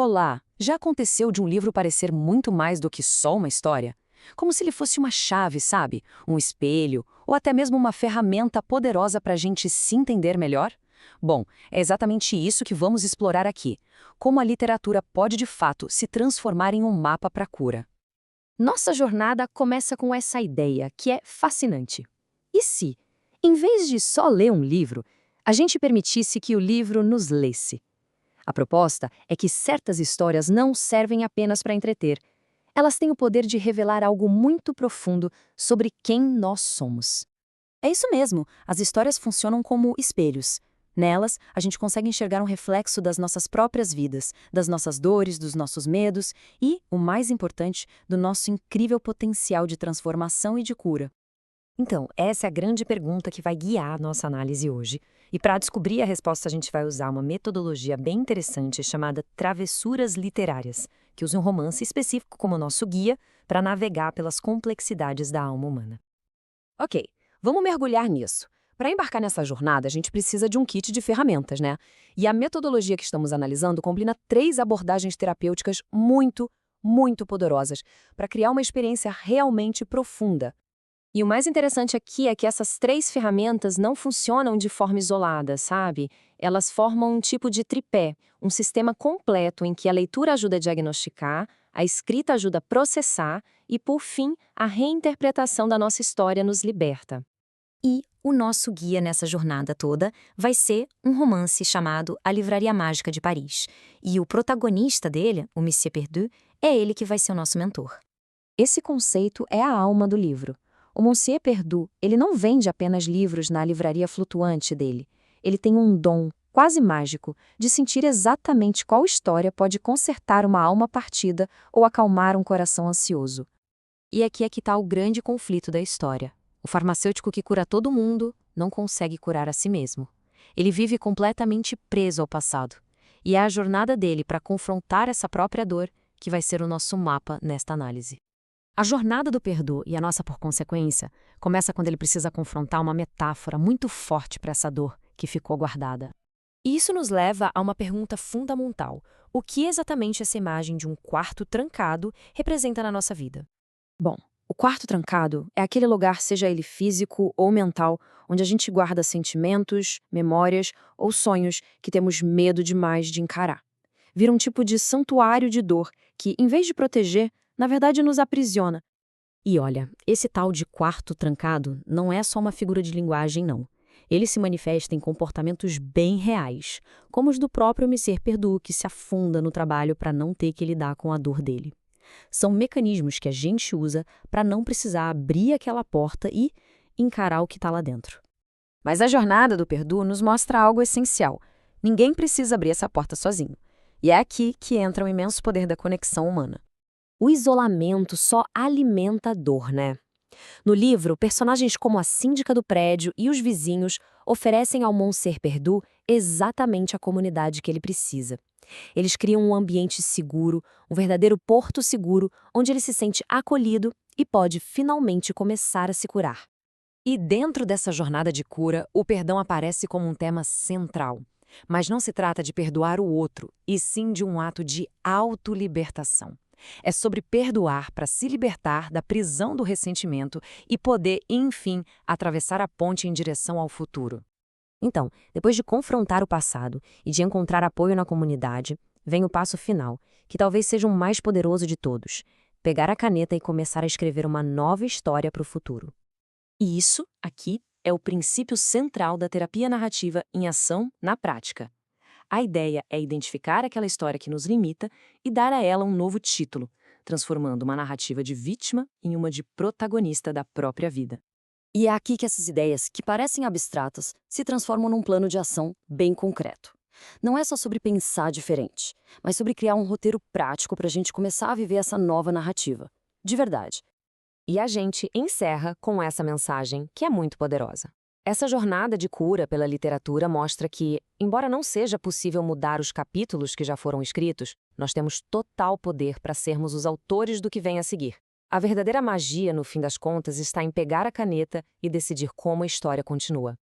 Olá, já aconteceu de um livro parecer muito mais do que só uma história? Como se ele fosse uma chave, sabe? Um espelho, ou até mesmo uma ferramenta poderosa para a gente se entender melhor? Bom, é exatamente isso que vamos explorar aqui. Como a literatura pode de fato se transformar em um mapa para a cura. Nossa jornada começa com essa ideia, que é fascinante. E se, em vez de só ler um livro, a gente permitisse que o livro nos lesse? A proposta é que certas histórias não servem apenas para entreter. Elas têm o poder de revelar algo muito profundo sobre quem nós somos. É isso mesmo, as histórias funcionam como espelhos. Nelas, a gente consegue enxergar um reflexo das nossas próprias vidas, das nossas dores, dos nossos medos e, o mais importante, do nosso incrível potencial de transformação e de cura. Então, essa é a grande pergunta que vai guiar a nossa análise hoje. E para descobrir a resposta, a gente vai usar uma metodologia bem interessante chamada travessuras literárias, que usa um romance específico como nosso guia para navegar pelas complexidades da alma humana. Ok, vamos mergulhar nisso. Para embarcar nessa jornada, a gente precisa de um kit de ferramentas, né? E a metodologia que estamos analisando combina 3 abordagens terapêuticas muito poderosas para criar uma experiência realmente profunda. E o mais interessante aqui é que essas 3 ferramentas não funcionam de forma isolada, sabe? Elas formam um tipo de tripé, um sistema completo em que a leitura ajuda a diagnosticar, a escrita ajuda a processar e, por fim, a reinterpretação da nossa história nos liberta. E o nosso guia nessa jornada toda vai ser um romance chamado A Livraria Mágica de Paris. E o protagonista dele, o Monsieur Perdu, é ele que vai ser o nosso mentor. Esse conceito é a alma do livro. O Monsieur Perdu, ele não vende apenas livros na livraria flutuante dele. Ele tem um dom, quase mágico, de sentir exatamente qual história pode consertar uma alma partida ou acalmar um coração ansioso. E aqui é que está o grande conflito da história. O farmacêutico que cura todo mundo não consegue curar a si mesmo. Ele vive completamente preso ao passado. E é a jornada dele para confrontar essa própria dor que vai ser o nosso mapa nesta análise. A jornada do Perdu, e a nossa por consequência, começa quando ele precisa confrontar uma metáfora muito forte para essa dor que ficou guardada. E isso nos leva a uma pergunta fundamental. O que exatamente essa imagem de um quarto trancado representa na nossa vida? Bom, o quarto trancado é aquele lugar, seja ele físico ou mental, onde a gente guarda sentimentos, memórias ou sonhos que temos medo demais de encarar. Vira um tipo de santuário de dor que, em vez de proteger, na verdade nos aprisiona. E olha, esse tal de quarto trancado não é só uma figura de linguagem, não. Ele se manifesta em comportamentos bem reais, como os do próprio Monsieur Perdu, que se afunda no trabalho para não ter que lidar com a dor dele. São mecanismos que a gente usa para não precisar abrir aquela porta e encarar o que está lá dentro. Mas a jornada do Perdu nos mostra algo essencial. Ninguém precisa abrir essa porta sozinho. E é aqui que entra o imenso poder da conexão humana. O isolamento só alimenta a dor, né? No livro, personagens como a síndica do prédio e os vizinhos oferecem ao Monsieur Perdu exatamente a comunidade que ele precisa. Eles criam um ambiente seguro, um verdadeiro porto seguro, onde ele se sente acolhido e pode finalmente começar a se curar. E dentro dessa jornada de cura, o perdão aparece como um tema central. Mas não se trata de perdoar o outro, e sim de um ato de autolibertação. É sobre perdoar para se libertar da prisão do ressentimento e poder, enfim, atravessar a ponte em direção ao futuro. Então, depois de confrontar o passado e de encontrar apoio na comunidade, vem o passo final, que talvez seja o mais poderoso de todos: pegar a caneta e começar a escrever uma nova história para o futuro. E isso, aqui, é o princípio central da terapia narrativa em ação na prática. A ideia é identificar aquela história que nos limita e dar a ela um novo título, transformando uma narrativa de vítima em uma de protagonista da própria vida. E é aqui que essas ideias, que parecem abstratas, se transformam num plano de ação bem concreto. Não é só sobre pensar diferente, mas sobre criar um roteiro prático para a gente começar a viver essa nova narrativa. De verdade. E a gente encerra com essa mensagem que é muito poderosa. Essa jornada de cura pela literatura mostra que, embora não seja possível mudar os capítulos que já foram escritos, nós temos total poder para sermos os autores do que vem a seguir. A verdadeira magia, no fim das contas, está em pegar a caneta e decidir como a história continua.